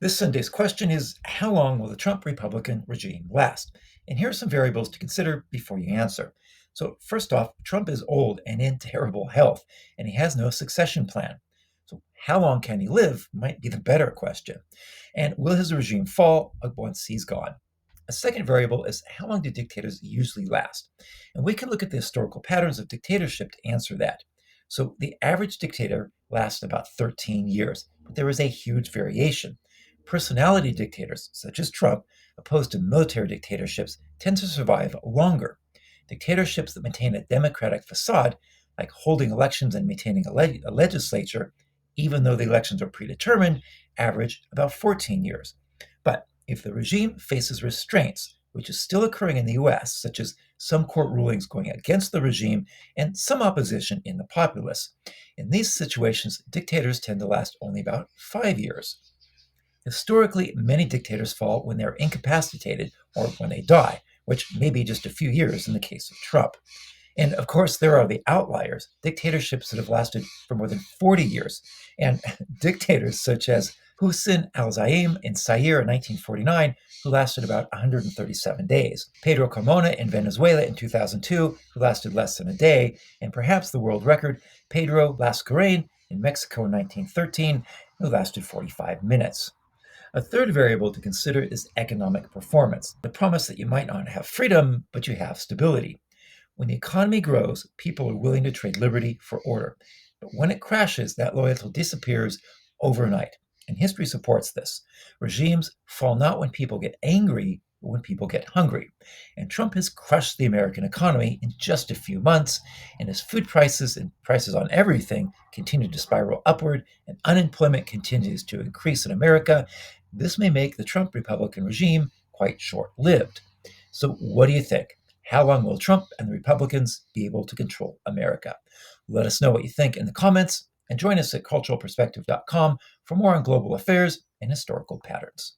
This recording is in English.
This Sunday's question is, how long will the Trump Republican regime last? And here are some variables to consider before you answer. So, first off, Trump is old and in terrible health, and he has no succession plan. So, how long can he live might be the better question. And will his regime fall once he's gone? A second variable is, how long do dictators usually last? And we can look at the historical patterns of dictatorship to answer that. So, the average dictator lasts about 13 years, but there is a huge variation. Personality dictators, such as Trump, opposed to military dictatorships, tend to survive longer. Dictatorships that maintain a democratic facade, like holding elections and maintaining a legislature, even though the elections are predetermined, average about 14 years. But if the regime faces restraints, which is still occurring in the US, such as some court rulings going against the regime and some opposition in the populace, in these situations, dictators tend to last only about 5 years. Historically, many dictators fall when they're incapacitated or when they die, which may be just a few years in the case of Trump. And of course, there are the outliers, dictatorships that have lasted for more than 40 years, and dictators such as Hussein al-Zaim in Zaire in 1949, who lasted about 137 days, Pedro Carmona in Venezuela in 2002, who lasted less than a day, and perhaps the world record, Pedro Lascuráin in Mexico in 1913, who lasted 45 minutes. A third variable to consider is economic performance, the promise that you might not have freedom, but you have stability. When the economy grows, people are willing to trade liberty for order. But when it crashes, that loyalty disappears overnight. And history supports this. Regimes fall not when people get angry, but when people get hungry. And Trump has crushed the American economy in just a few months, and as food prices and prices on everything continue to spiral upward and unemployment continues to increase in America, this may make the Trump Republican regime quite short lived. So, what do you think? How long will Trump and the Republicans be able to control America? Let us know what you think in the comments and join us at culturalperspective.com for more on global affairs and historical patterns.